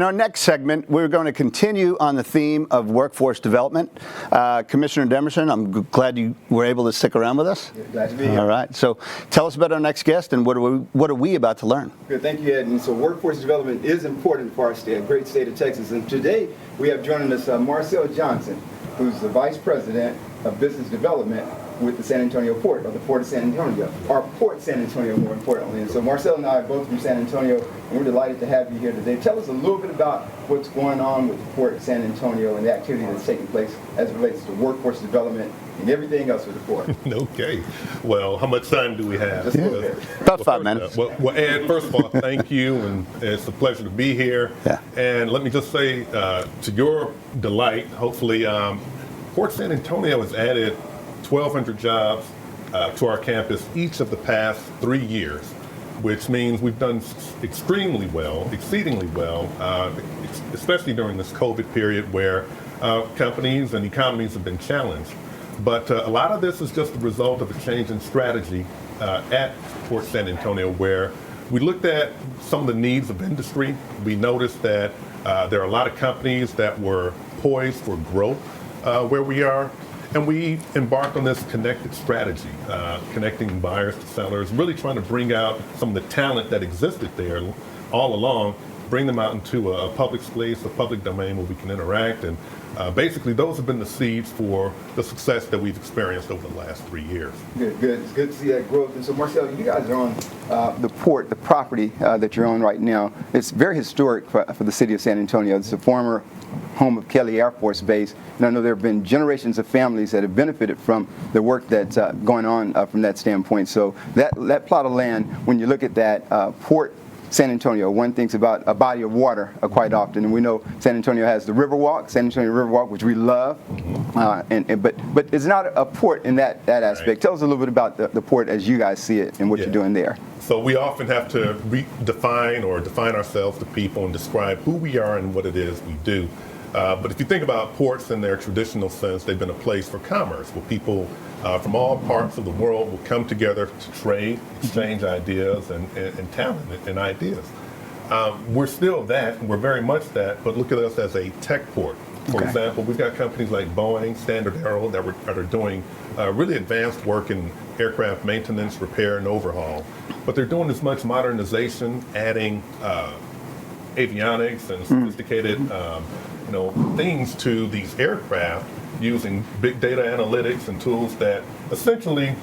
our next segment, we're going to continue on the theme of workforce development. Commissioner Demerson, I'm glad you were able to stick around with us. Glad to be here. All right. So tell us about our next guest and what are we about to learn? Good. Thank you, Ed. And so workforce development is important for our state, great state of Texas. And today we have joining us Marcel Johnson, who's the Vice President of Business Development with the San Antonio Port, or the Port of San Antonio, or Port San Antonio more importantly. And so Marcel and I are both from San Antonio, and we're delighted to have you here today. Tell us a little bit about what's going on with the Port of San Antonio and the activity that's taking place as it relates to workforce development and everything else with the port. Okay. Well, how much time do we have? Just a little bit. About 5 minutes. Well, Ed, first of all, thank you, and it's a pleasure to be here. Yeah. And let me just say, to your delight, hopefully, Port San Antonio has added 1,200 jobs to our campus each of the past 3 years, which means we've done extremely well, exceedingly well, especially during this COVID period where companies and economies have been challenged. But a lot of this is just the result of a change in strategy at Port San Antonio, where we looked at some of the needs of industry. We noticed that there are a lot of companies that were poised for growth where we are. And we embarked on this connected strategy, connecting buyers to sellers, really trying to bring out some of the talent that existed there all along, bring them out into a public space, a public domain where we can interact. And basically, those have been the seeds for the success that we've experienced over the last 3 years. Good. It's good to see that growth. And so, Marcel, you guys are on the port, the property that you're on right now. It's very historic for the city of San Antonio. It's a former home of Kelly Air Force Base, and I know there have been generations of families that have benefited from the work that's going on from that standpoint. So that plot of land, when you look at that Port San Antonio, one thinks about a body of water quite often, and we know San Antonio has the Riverwalk, San Antonio Riverwalk, which we love, but it's not a port in that aspect. Right. Tell us a little bit about the port as you guys see it and what you're doing there. So we often have to redefine or define ourselves to people and describe who we are and what it is we do. But if you think about ports in their traditional sense, they've been a place for commerce, where people from all parts of the world will come together to trade, exchange ideas and talent and ideas. We're still that, and we're very much that, but look at us as a tech port. For example, we've got companies like Boeing, Standard Aero that are doing really advanced work in aircraft maintenance, repair, and overhaul. But they're doing as much modernization, adding avionics and sophisticated things to these aircraft using big data analytics and tools that essentially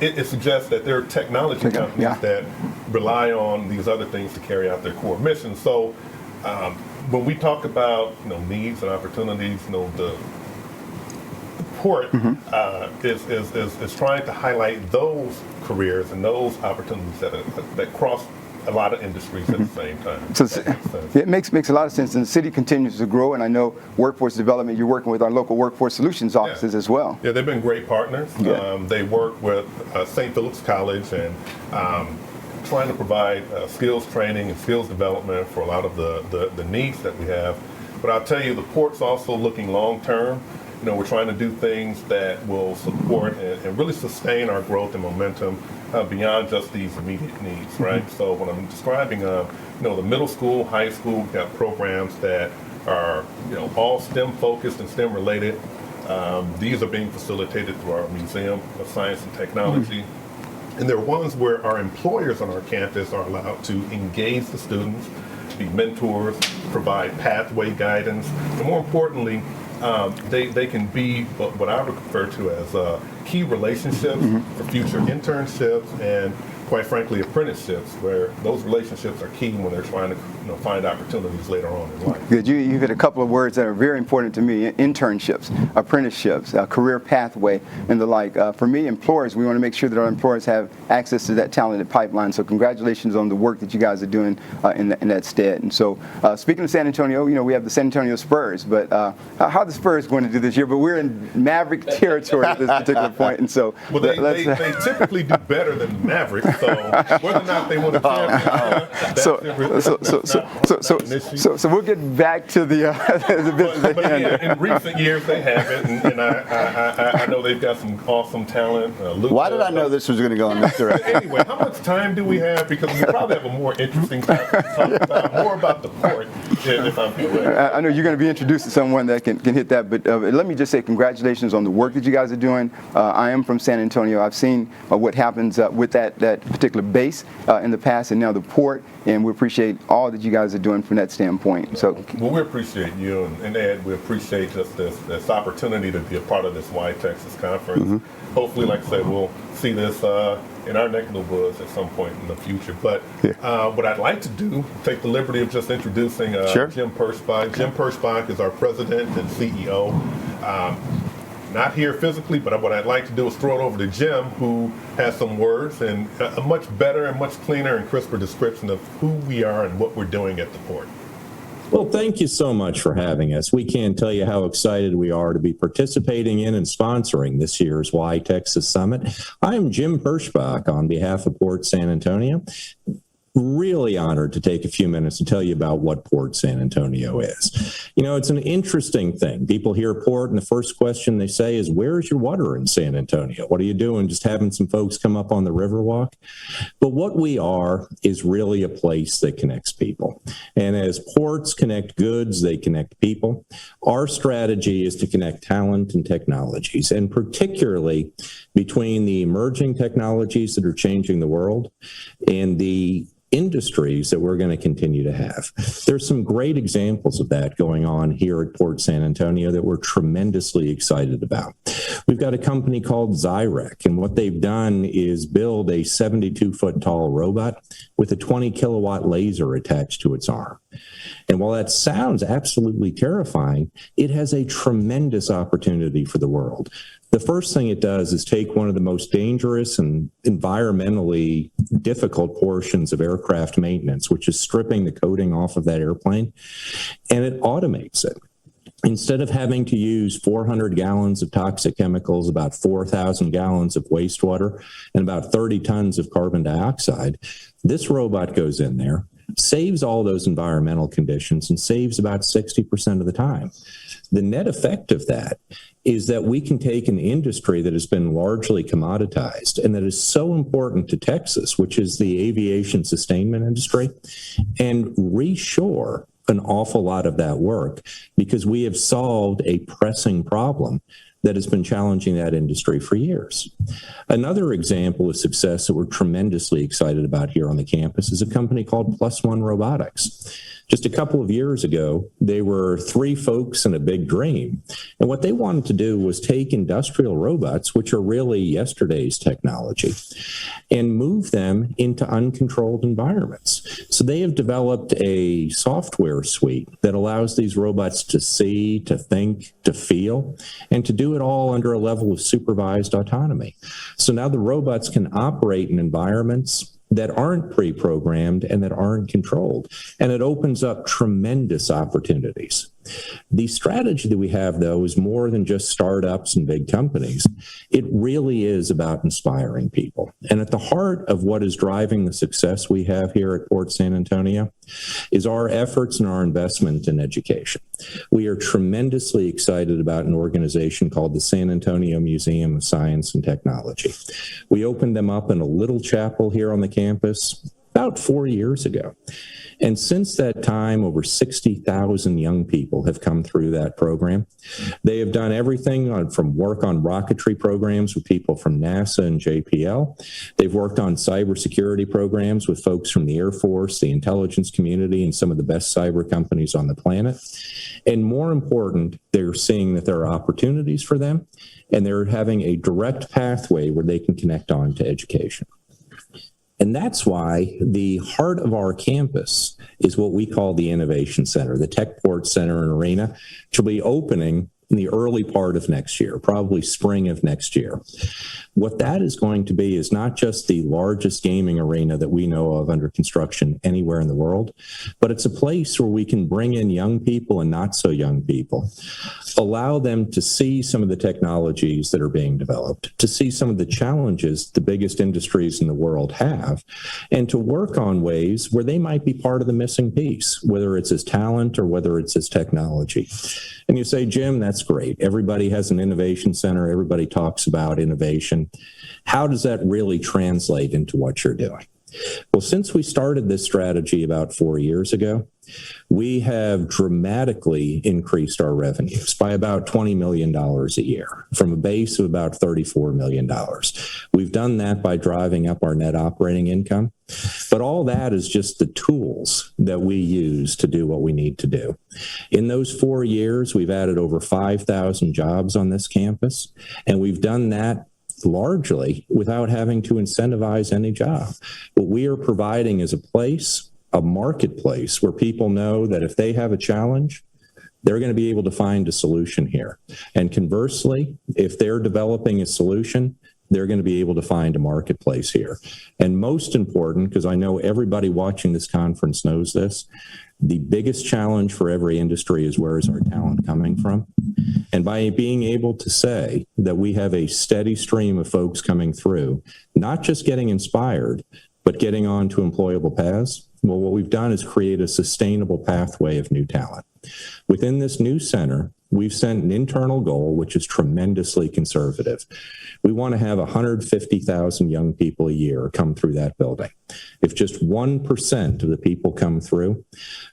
it suggests that there are technology companies that rely on these other things to carry out their core mission. So when we talk about needs and opportunities, the port is trying to highlight those careers and those opportunities that cross a lot of industries at the same time. So it makes a lot of sense, and the city continues to grow, and I know workforce development, you're working with our local workforce solutions offices as well. Yeah, they've been great partners. They work with St. Philip's College and trying to provide skills training and skills development for a lot of the needs that we have. But I'll tell you, the port's also looking long term. We're trying to do things that will support and really sustain our growth and momentum beyond just these immediate needs, right? So when I'm describing, the middle school, high school, we've got programs that are, all STEM focused and STEM related. These are being facilitated through our Museum of Science and Technology. And there are ones where our employers on our campus are allowed to engage the students, be mentors, provide pathway guidance, and more importantly, they can be what I would refer to as key relationships for future internships and, quite frankly, apprenticeships, where those relationships are key when they're trying to find opportunities later on in life. Good. You hit a couple of words that are very important to me: internships, apprenticeships, career pathway, and the like. For me, employers, we want to make sure that our employers have access to that talented pipeline. So congratulations on the work that you guys are doing in that stead. And so, speaking of San Antonio, we have the San Antonio Spurs, but how are the Spurs going to do this year? But we're in Maverick territory at this particular point, and so they typically do better than the Mavericks. So whether or not they want to champion, that's so we'll get back to the business. But yeah, in recent years they haven't, and I know they've got some awesome talent. Why did I know this was going to go in this direction? Anyway, how much time do we have? Because we probably have a more interesting topic to talk about, more about the port, if I'm correct. I know you're going to be introduced to someone that can hit that, but let me just say congratulations on the work that you guys are doing. I am from San Antonio. I've seen what happens with that particular base in the past, and now the port, and we appreciate all that you guys are doing from that standpoint. So, well, we appreciate you, and Ed, we appreciate just this opportunity to be a part of this YTexas conference. Mm-hmm. Hopefully, like I said, we'll see this in our neck of the woods at some point in the future. But what I'd like to do, take the liberty of just introducing Jim Perschbach. Jim Perschbach is our president and CEO. Not here physically, but what I'd like to do is throw it over to Jim, who has some words and a much better and much cleaner and crisper description of who we are and what we're doing at the port. Well, thank you so much for having us. We can't tell you how excited we are to be participating in and sponsoring this year's YTexas Summit. I'm Jim Perschbach on behalf of Port San Antonio. Really honored to take a few minutes to tell you about what Port San Antonio is. You know, it's an interesting thing. People hear port, and the first question they say is, where's your water in San Antonio? What are you doing? Just having some folks come up on the Riverwalk? But what we are is really a place that connects people. And as ports connect goods, they connect people. Our strategy is to connect talent and technologies, and particularly between the emerging technologies that are changing the world and the industries that we're going to continue to have. There's some great examples of that going on here at Port San Antonio that we're tremendously excited about. We've got a company called Xyrec, and what they've done is build a 72-foot tall robot with a 20-kilowatt laser attached to its arm. And while that sounds absolutely terrifying, it has a tremendous opportunity for the world. The first thing it does is take one of the most dangerous and environmentally difficult portions of aircraft maintenance, which is stripping the coating off of that airplane, and it automates it. Instead of having to use 400 gallons of toxic chemicals, about 4,000 gallons of wastewater, and about 30 tons of carbon dioxide, this robot goes in there, saves all those environmental conditions, and saves about 60% of the time. The net effect of that is that we can take an industry that has been largely commoditized and that is so important to Texas, which is the aviation sustainment industry, and reshore an awful lot of that work because we have solved a pressing problem that has been challenging that industry for years. Another example of success that we're tremendously excited about here on the campus is a company called Plus One Robotics. Just a couple of years ago, they were three folks and a big dream. And what they wanted to do was take industrial robots, which are really yesterday's technology, and move them into uncontrolled environments. So they have developed a software suite that allows these robots to see, to think, to feel, and to do it all under a level of supervised autonomy. So now the robots can operate in environments that aren't pre-programmed and that aren't controlled. And it opens up tremendous opportunities. The strategy that we have, though, is more than just startups and big companies. It really is about inspiring people. And at the heart of what is driving the success we have here at Port San Antonio is our efforts and our investment in education. We are tremendously excited about an organization called the San Antonio Museum of Science and Technology. We opened them up in a little chapel here on the campus about 4 years ago. And since that time, over 60,000 young people have come through that program. They have done everything from work on rocketry programs with people from NASA and JPL. They've worked on cybersecurity programs with folks from the Air Force, the intelligence community, and some of the best cyber companies on the planet. And more important, they're seeing that there are opportunities for them, and they're having a direct pathway where they can connect on to education. And that's why the heart of our campus is what we call the Innovation Center, the Tech Port Center and Arena, which will be opening in the early part of next year, probably spring of next year. What that is going to be is not just the largest gaming arena that we know of under construction anywhere in the world, but it's a place where we can bring in young people and not so young people, allow them to see some of the technologies that are being developed, to see some of the challenges the biggest industries in the world have, and to work on ways where they might be part of the missing piece, whether it's as talent or whether it's as technology. And you say, Jim, that's great. Everybody has an innovation center. Everybody talks about innovation. How does that really translate into what you're doing? Well, since we started this strategy about 4 years ago, we have dramatically increased our revenues by about $20 million a year from a base of about $34 million. We've done that by driving up our net operating income. But all that is just the tools that we use to do what we need to do. In those 4 years, we've added over 5,000 jobs on this campus, and we've done that largely without having to incentivize any job. What we are providing is a place, a marketplace where people know that if they have a challenge, they're going to be able to find a solution here. And conversely, if they're developing a solution, they're going to be able to find a marketplace here. And most important, because I know everybody watching this conference knows this, the biggest challenge for every industry is where is our talent coming from? And by being able to say that we have a steady stream of folks coming through, not just getting inspired, but getting on to employable paths, well, what we've done is create a sustainable pathway of new talent. Within this new center, we've set an internal goal, which is tremendously conservative. We want to have 150,000 young people a year come through that building. If just 1% of the people come through,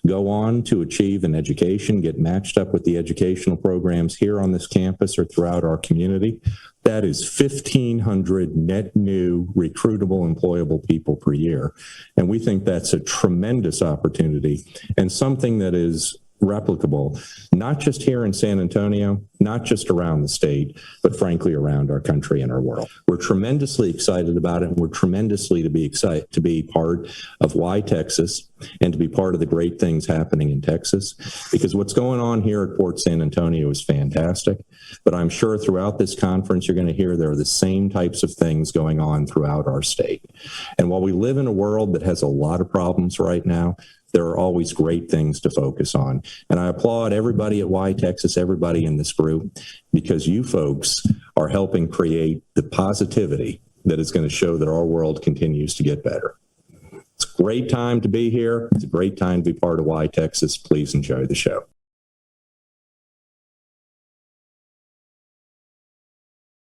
go on to achieve an education, get matched up with the educational programs here on this campus or throughout our community, that is 1,500 net new recruitable, employable people per year. And we think that's a tremendous opportunity and something that is replicable, not just here in San Antonio, not just around the state, but frankly around our country and our world. We're tremendously excited about it, and we're tremendously excited to be part of YTexas and to be part of the great things happening in Texas, because what's going on here at Port San Antonio is fantastic, but I'm sure throughout this conference you're going to hear there are the same types of things going on throughout our state. And while we live in a world that has a lot of problems right now, there are always great things to focus on. And I applaud everybody at YTexas, everybody in this group, because you folks are helping create the positivity that is going to show that our world continues to get better. It's a great time to be here. It's a great time to be part of YTexas. Please enjoy the show.